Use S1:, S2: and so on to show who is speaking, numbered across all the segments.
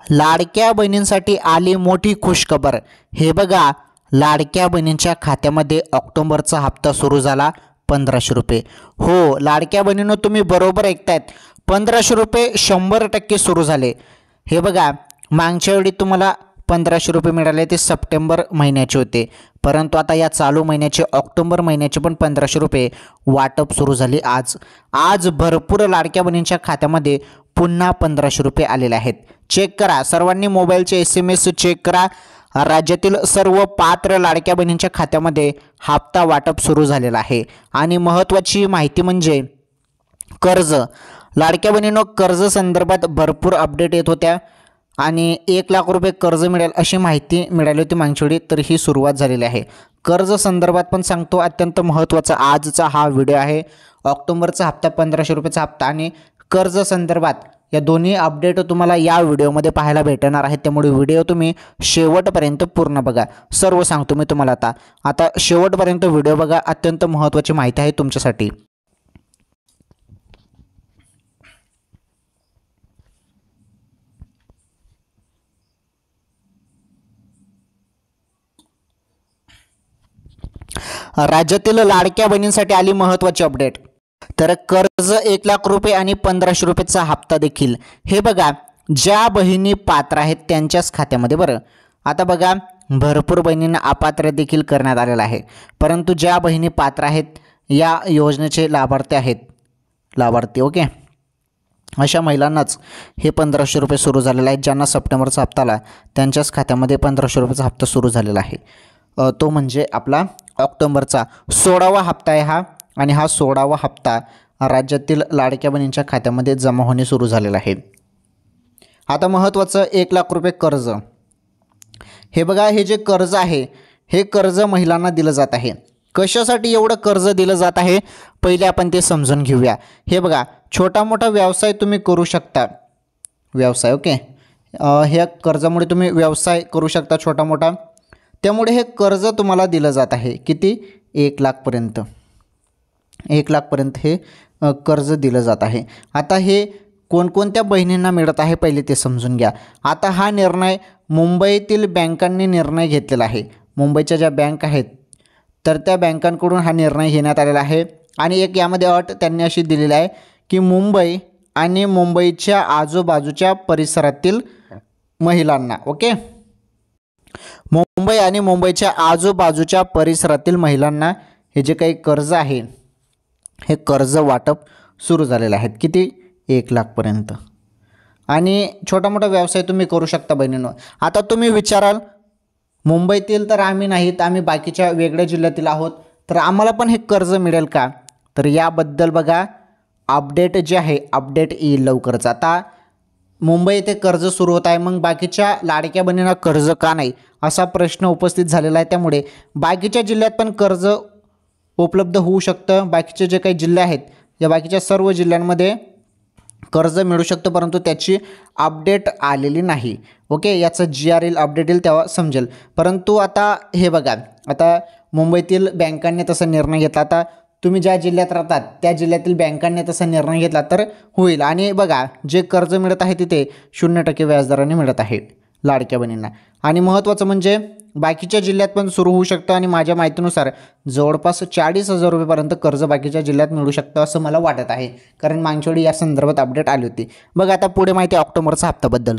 S1: लाडक्या बहिणींसाठी आली मोठी खुशखबर। हे बघा, लाडक्या बहिणींच्या खात्यामध्ये ऑक्टोबरचा हप्ता सुरू झाला 1500 रुपये। हो लाडक्या बहिणींनो, तुम्ही बरोबर ऐकतायत, 1500 रुपये 100% सुरू झाले। हे बघा, मागच्या वेळी तुम्हाला 1500 रुपये मिळाले ते सप्टेंबर महिन्याचे होते, परंतु आता या चालू महिन्याचे ऑक्टोबर महिन्याचे पण 1500 रुपये वाटप सुरू झाले। आज भरपूर लाडक्या बहिणींच्या खात्यामध्ये पुन्हा 1500 रुपये आलेले आहेत। चेक करा, सर्वांनी मोबाईलचे SMS चेक करा। राज्यातील सर्व पात्र लाडक्या बहिणींच्या खात्यामध्ये हप्ता वाटप सुरू झालेला आहे। आणि महत्त्वाची माहिती म्हणजे कर्ज, लाडक्या बहिणींनो कर्ज संदर्भात भरपूर अपडेट येत होत्या आणि 1 लाख रुपये कर्ज मिळेल अशी माहिती मिळाली होती मागच्या वेळी, तर ही सुरुवात झालेली आहे। कर्ज संदर्भात पण सांगतो, अत्यंत महत्त्वाचा आजचा हा व्हिडिओ आहे। ऑक्टोबरचा हप्ता 1500 रुपयाचा हप्ता आणि कर्ज संदर्भात या दोन्ही अपडेट तुम्हाला या व्हिडिओमध्ये पाहायला भेटणार आहेत, त्यामुळे व्हिडिओ तुम्ही शेवटपर्यंत पूर्ण बघा। सर्व सांगतो मी तुम्हाला आता शेवटपर्यंत व्हिडिओ बघा, अत्यंत महत्त्वाची माहिती आहे तुमच्यासाठी। राज्यातील लाडक्या बहिणींसाठी आली महत्त्वाची अपडेट। तर कर्ज 1 लाख रुपये आणि 1500 रुपयाचा हप्ता देखील, हे बघा ज्या बहिणी पात्र आहेत त्यांच्याच खात्यामध्ये। बरं, आता बघा भरपूर बहिणींना अपात्र देखील करण्यात आलेलं आहे, परंतु ज्या बहिणी पात्र आहेत या योजनेचे लाभार्थी ओके, अशा महिलांनाच हे 1500 रुपये सुरू झालेले आहेत। ज्यांना सप्टेंबरचा हप्ता आला त्यांच्याच खात्यामध्ये 1500 रुपयाचा हप्ता सुरू झालेला आहे। तो म्हणजे आपला ऑक्टोबरचा 16वा हप्ता आहे हा, आणि हा 16वा हप्ता राज्यातील लाडक्या बहिणींच्या खात्यामध्ये जमा होणे सुरू झालेला आहे। आता महत्त्वाचं 1 लाख रुपये कर्ज, हे बघा हे जे कर्ज आहे हे कर्ज महिलांना दिलं जात आहे। कशासाठी एवढं कर्ज दिलं जात आहे पहिले आपण ते समजून घेऊया। हे बघा, छोटा मोठा व्यवसाय तुम्ही करू शकता, व्यवसाय ओके, ह्या कर्जामुळे तुम्ही व्यवसाय करू शकता छोटा मोठा, त्यामुळे हे कर्ज तुम्हाला दिलं जात आहे। किती? 1 लाखपर्यंत, 1 लाखपर्यंत हे कर्ज दिलं जात आहे। आता हे कोणकोणत्या बहिणींना मिळत आहे पहिले ते समजून घ्या। आता हा निर्णय मुंबईतील बँकांनी निर्णय घेतलेला आहे। मुंबईच्या ज्या बँक आहेत तर त्या बँकांकडून हा निर्णय घेण्यात आलेला आहे। आणि एक यामध्ये अट त्यांनी अशी दिलेली आहे की मुंबई आणि मुंबईच्या आजूबाजूच्या परिसरातील महिलांना ओके, मुंबई आणि मुंबईच्या आजूबाजूच्या परिसरातील महिलांना हे जे काही कर्ज आहे हे कर्ज वाटप सुरू झालेले आहेत। किती? 1 लाखपर्यंत। आणि छोटा मोठा व्यवसाय तुम्ही करू शकता बहिणींनो। आता तुम्ही विचाराल मुंबईतील तर आम्ही नाहीत, आम्ही बाकीच्या वेगळ्या जिल्ह्यातील आहोत, तर आम्हाला पण हे कर्ज मिळेल का? तर याबद्दल बघा अपडेट जे आहे अपडेट येईल लवकरच। आता मुंबई येथे कर्ज सुरू होत आहे, मग बाकीच्या लाडक्या बहिणींना कर्ज का नाही असा प्रश्न उपस्थित झालेला आहे। त्यामुळे बाकीच्या जिल्ह्यात पण कर्ज उपलब्ध होऊ शकतं। बाकीचे जे काही जिल्हे आहेत या बाकीच्या सर्व जिल्ह्यांमध्ये कर्ज मिळू शकतं, परंतु त्याची अपडेट आलेली नाही ओके। याचं GR अपडेट येईल तेव्हा समजेल। परंतु आता हे बघा, आता मुंबईतील बँकांनी तसा निर्णय घेतला, आता तुम्ही ज्या जिल्ह्यात राहतात त्या जिल्ह्यातील बँकांनी तसा निर्णय घेतला तर होईल। आणि बघा जे कर्ज मिळत आहे तिथे 0% व्याजदराने मिळत आहे लाडक्या बहिणींना। आणि महत्त्वाचं म्हणजे बाकीच्या जिल्ह्यात पण सुरू होऊ शकतं, आणि माझ्या माहितीनुसार जवळपास 40,000 रुपयेपर्यंत कर्ज बाकीच्या जिल्ह्यात मिळू शकतं असं मला वाटत आहे, कारण मागच्या वेळी या संदर्भात अपडेट आली होती। बघा आता पुढे माहिती ऑक्टोबरचा हप्त्याबद्दल।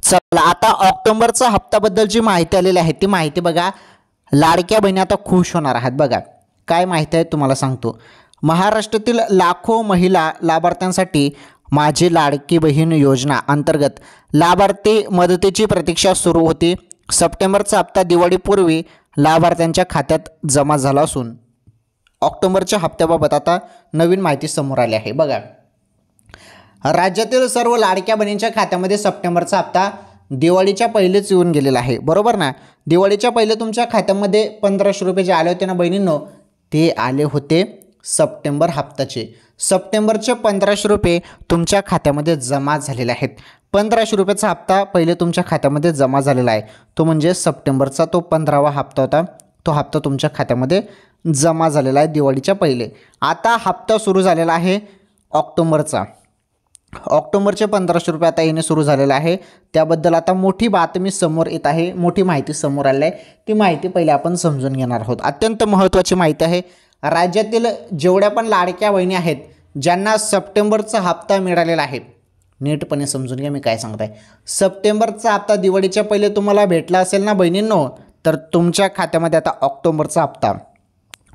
S1: चला आता ऑक्टोबरचा हप्त्याबद्दलची माहिती आलेली आहे ती माहिती बघा, लाडक्या बहिणी आता खुश होणार आहेत। बघा काय माहिती आहे तुम्हाला सांगतो। महाराष्ट्रातील लाखो महिला लाभार्थ्यांसाठी माझी लाडकी बहीण योजना अंतर्गत लाभार्थी मदतीची प्रतीक्षा सुरू होती। सप्टेंबरचा हप्ता दिवाळीपूर्वी लाभार्थ्यांच्या खात्यात जमा झाला असून ऑक्टोबरच्या हप्त्याबाबत आता नवीन माहिती समोर आली आहे। बघा राज्यातील सर्व लाडक्या बहिणींच्या खात्यामध्ये सप्टेंबरचा हप्ता दिवाळीच्या पहिलेच येऊन गेलेला आहे, बरोबर ना। दिवाळीच्या पहिले तुमच्या खात्यामध्ये 1500 रुपये जे आले होते ना बहिणींनो, ते आले होते सप्टेंबर हप्त्याचे। सप्टेंबरचे 1500 रुपये तुमच्या खात्यामध्ये जमा झालेले आहेत। 1500 रुपयाचा हप्ता पहिले तुमच्या खात्यामध्ये जमा झालेला आहे, तो म्हणजे सप्टेंबरचा तो 15वा हप्ता होता, तो हप्ता तुमच्या खात्यामध्ये जमा झालेला आहे दिवाळीच्या पहिले. आता हप्ता सुरू झालेला आहे ऑक्टोबरचा. ऑक्टोबरचे 1500 रुपये आता येणे सुरू झालेलं आहे. त्याबद्दल आता मोठी बातमी समोर येत आहे, मोठी माहिती समोर आली आहे. ती माहिती पहिले आपण समजून घेणार आहोत. अत्यंत महत्त्वाची माहिती आहे. राज्यातील जेवढ्या पण लाडक्या बहिणी आहेत ज्यांना सप्टेंबरचा हप्ता मिळालेला आहे, नीटपणे समजून घ्या मी काय सांगत आहे. सप्टेंबरचा हप्ता दिवाळीच्या पहिले तुम्हाला भेटला असेल ना बहिणींनो, तर तुमच्या खात्यामध्ये आता ऑक्टोबरचा हप्ता,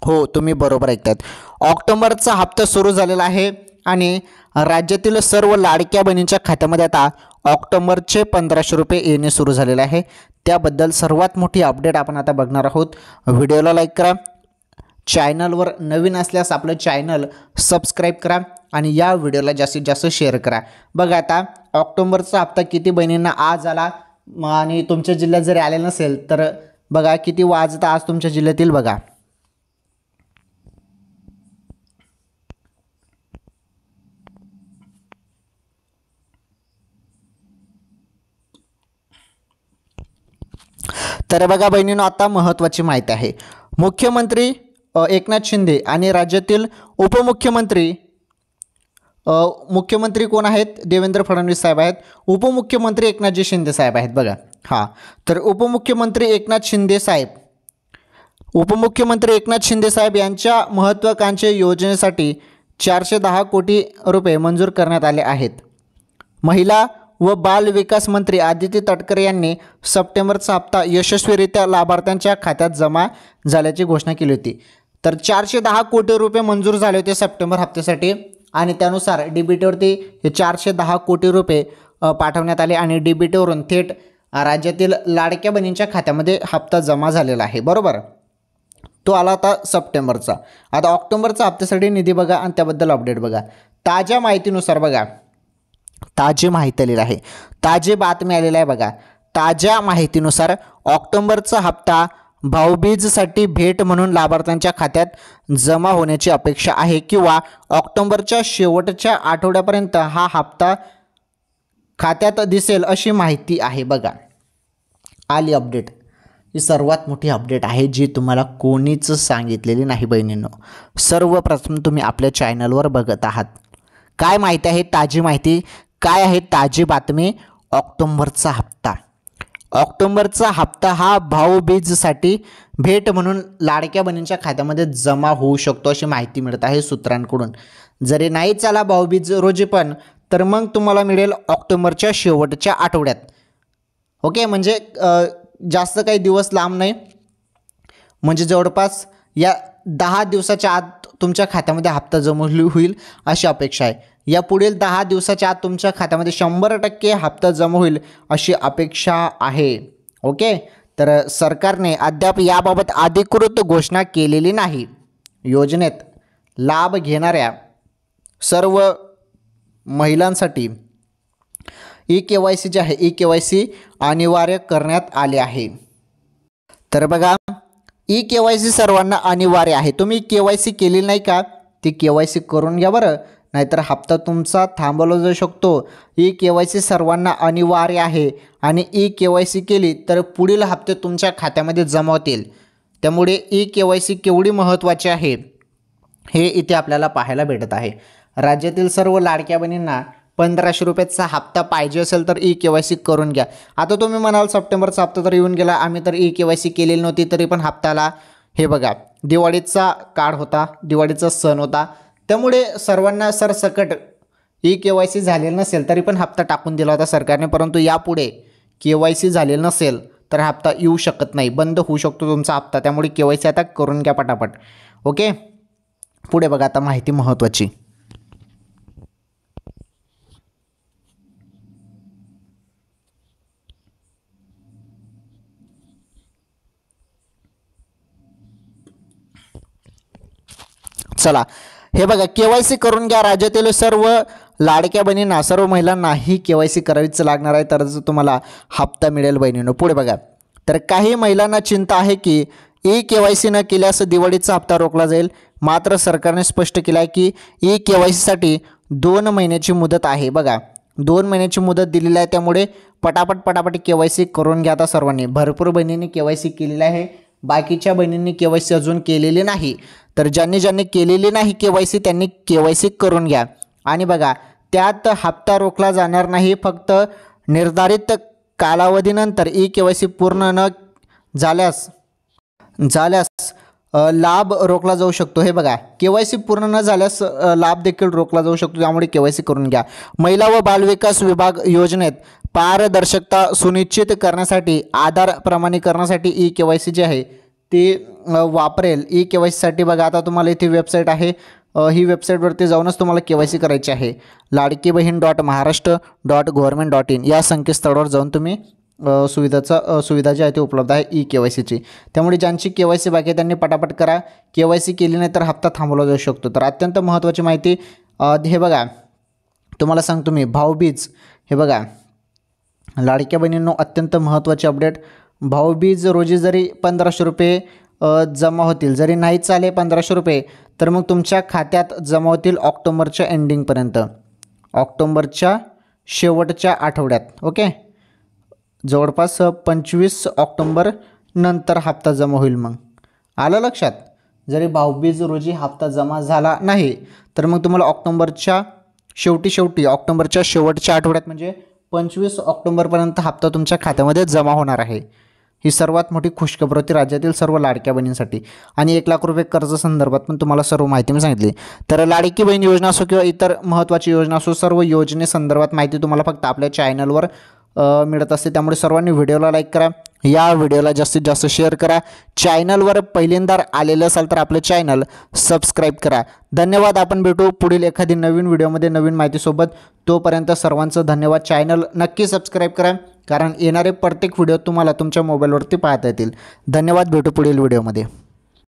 S1: हो तुम्ही बरोबर ऐकतात, ऑक्टोबरचा हप्ता सुरू झालेला आहे. आणि राज्यातील सर्व लाडक्या बहिणींच्या खात्यामध्ये आता ऑक्टोबरचे 1500 रुपये येणे सुरू झालेले आहे. त्याबद्दल सर्वात मोठी अपडेट आपण आता बघणार आहोत. व्हिडिओला लाईक करा, चॅनलवर नवीन असल्यास आपलं चॅनल सबस्क्राईब करा आणि या व्हिडिओला जास्तीत जास्त शेअर करा. बघा आता ऑक्टोबरचा हप्ता किती बहिणींना आज आला आणि तुमच्या जिल्ह्यात जरी आले नसेल तर बघा किती वाजता आज तुमच्या जिल्ह्यातील बघा. तर बघा बहिणींनो, आता महत्त्वाची माहिती आहे. मुख्यमंत्री एकनाथ शिंदे आणि राज्यातील मुख्यमंत्री कोण आहेत? देवेंद्र फडणवीस साहेब आहेत. उपमुख्यमंत्री एकनाथजी शिंदे साहेब आहेत. बघा हां, तर उपमुख्यमंत्री एकनाथ शिंदे साहेब यांच्या महत्त्वाकांक्षी योजनेसाठी 410 कोटी रुपये मंजूर करण्यात आले आहेत. महिला व बाल विकास मंत्री आदिती तटकरे यांनी सप्टेंबरचा हप्ता यशस्वीरित्या लाभार्थ्यांच्या खात्यात जमा झाल्याची घोषणा केली होती. तर 410 कोटी रुपये मंजूर झाले होते सप्टेंबर हप्त्यासाठी आणि त्यानुसार DBTवरती हे 410 कोटी रुपये पाठवण्यात आले आणि DBTवरून थेट राज्यातील लाडक्या बहिणींच्या खात्यामध्ये हप्ता जमा झालेला आहे. बरोबर, तो आला आता सप्टेंबरचा. आता ऑक्टोबरचा हप्त्यासाठी निधी बघा आणि त्याबद्दल अपडेट बघा. ताज्या माहितीनुसार बघा, ताजी माहिती आलेली आहे, ताजी बातमी आलेली आहे बघा. ताज्या माहितीनुसार ऑक्टोबरचा हप्ता भाऊबीजसाठी भेट म्हणून लाभार्थ्यांच्या खात्यात जमा होण्याची अपेक्षा आहे किंवा ऑक्टोबरच्या शेवटच्या आठवड्यापर्यंत हा हप्ता खात्यात दिसेल अशी माहिती आहे. बघा आली अपडेट. ही सर्वात मोठी अपडेट आहे जी तुम्हाला कोणीच सांगितलेली नाही बहिणींनो. सर्वप्रथम तुम्ही आपल्या चॅनलवर बघत आहात. काय माहिती आहे? ताजी माहिती काय आहे? ताजी बातमी. ऑक्टोबरचा हप्ता हा भाऊबीजसाठी भेट म्हणून लाडक्या बहिणींच्या खात्यामध्ये जमा होऊ शकतो अशी माहिती मिळत आहे सूत्रांकडून. जरी नाही चाला भाऊबीज रोजी पण, तर मग तुम्हाला मिळेल ऑक्टोबरच्या शेवटच्या आठवड्यात. ओके, म्हणजे जास्त काही दिवस लांब नाही, म्हणजे जवळपास या 10 दिवसाच्या आत तुमच्या खात्यामध्ये हप्ता जमा होईल अशी अपेक्षा आहे. या पुढील 10 दिवसाच्या आत तुमच्या खात्यामध्ये 100% हप्ता जमा होईल अशी अपेक्षा आहे. ओके, तर सरकारने अद्याप याबाबत अधिकृत घोषणा केलेली नाही. योजनेत लाभ घेणाऱ्या सर्व महिलांसाठी eKYC जे आहे eKYC अनिवार्य करण्यात आले आहे. तर बघा eKYC सर्वांना अनिवार्य आहे. तुम्ही KYC केलेली नाही का, ती KYC करून घ्या बरं, नाहीतर हप्ता तुमचा थांबवला जाऊ शकतो. eKYC सर्वांना अनिवार्य आहे आणि eKYC केली तर पुढील हप्ते तुमच्या खात्यामध्ये जमा होतील. त्यामुळे eKYC केवढी महत्त्वाची आहे हे इथे आपल्याला पाहायला भेटत आहे. राज्यातील सर्व लाडक्या बहिणींना 1500 रुपयाचा हप्ता पाहिजे असेल तर eKYC करून घ्या. आता तुम्ही म्हणाल सप्टेंबरचा हप्ता तर येऊन गेला, आम्ही तर eKYC केलेली नव्हती तरी पण हप्ताला. हे बघा दिवाळीचा काळ होता, दिवाळीचा सण होता, त्यामुळे सर्वांना सरसकट eKYC झालेलं नसेल तरी पण हप्ता टाकून दिला होता सरकारने. परंतु यापुढे KYC झालेलं नसेल तर हप्ता येऊ शकत नाही, बंद होऊ शकतो तुमचा हप्ता. त्यामुळे KYC आता करून घ्या पटापट. ओके, पुढे बघा आता माहिती महत्त्वाची. चला हे बघा, KYC करून घ्या. राज्यातील सर्व लाडक्या बहिणींना, सर्व महिलांना ही KYC करावीच लागणार आहे, तरच तुम्हाला हप्ता मिळेल बहिणींनो. पुढे बघा, तर काही महिलांना चिंता आहे की eKYC न केल्यास दिवाळीचा हप्ता रोखला जाईल. मात्र सरकारने स्पष्ट केलं आहे की eKYCसाठी 2 महिन्याची मुदत आहे. बघा 2 महिन्याची मुदत दिलेली आहे, त्यामुळे पटापट KYC करून घ्या आता सर्वांनी. भरपूर बहिणींनी KYC केलेलं आहे, बाकीच्या बहिणींनी KYC अजून केलेली नाही. तर ज्यांनी केलेली नाही KYC त्यांनी KYC करून घ्या. आणि बघा त्यात हप्ता रोखला जाणार नाही, फक्त निर्धारित कालावधीनंतर KYC पूर्ण न झाल्यास लाभ रोखला जाऊ शकतो. हे बघा KYC पूर्ण न झाल्यास लाभ देखील रोखला जाऊ शकतो, त्यामुळे KYC करून घ्या. महिला व बालविकास विभाग योजनेत पारदर्शकता सुनिश्चित करण्यासाठी आधार प्रमाणीकरणासाठी KYC जे आहे ते वापरेल. KYC साठी बघा आता तुम्हाला इथे वेबसाईट आहे, ही वेबसाईटवरती जाऊनच तुम्हाला KYC करायची आहे. ladkibhin.maharashtra.government.in या संकेतस्थळावर जाऊन तुम्ही सुविधा जी आहे ती उपलब्ध आहे KYCची. त्यामुळे ज्यांची KYC बाकी आहे त्यांनी पटापट करा. KYC केली नाही तर हप्ता थांबवला जाऊ शकतो. तर अत्यंत महत्त्वाची माहिती हे बघा तुम्हाला सांगतो मी. भाऊबीज हे बघा लाडक्या बहिणींनो अत्यंत महत्त्वाची अपडेट. भाऊबीज रोजी जरी 1500 रुपये जमा होतील, जरी नाही चाले 1500 रुपये तर मग तुमच्या खात्यात जमा होतील ऑक्टोबरच्या एंडिंगपर्यंत, ऑक्टोबरच्या शेवटच्या आठवड्यात. ओके, जवळपास 25 ऑक्टोबर नंतर हप्ता जमा होईल. मग आलं लक्षात. जरी भाऊबीज रोजी हप्ता जमा झाला नाही तर मग तुम्हाला ऑक्टोबरच्या ऑक्टोबरच्या शेवटच्या आठवड्यात म्हणजे 25 ऑक्टोबरपर्यंत हप्ता तुमच्या खात्यामध्ये जमा होणार आहे. ही सर्वात मोठी खुशखबर होती राज्यातील सर्व लाडक्या बहिणींसाठी. आणि 1 लाख रुपये कर्ज संदर्भात पण तुम्हाला सर्व माहिती मी सांगितली. तर लाडकी बहीण योजना असो किंवा इतर महत्त्वाची योजना असो, सर्व योजनेसंदर्भात माहिती तुम्हाला फक्त आपल्या चॅनलवर मिळत असते. त्यामुळे सर्वांनी व्हिडिओला लाईक करा, या व्हिडिओला जास्तीत जास्त शेअर करा. चॅनलवर पहिल्यांदा आलेलं असाल तर आपलं चॅनल सबस्क्राईब करा. धन्यवाद. आपण भेटू पुढील एखादी नवीन व्हिडिओमध्ये नवीन माहितीसोबत. तोपर्यंत सर्वांचं धन्यवाद. चॅनल नक्की सबस्क्राईब करा, कारण येणारे प्रत्येक व्हिडिओ तुम्हाला तुमच्या मोबाईलवरती पाहता येतील. धन्यवाद. भेटू पुढील व्हिडिओमध्ये.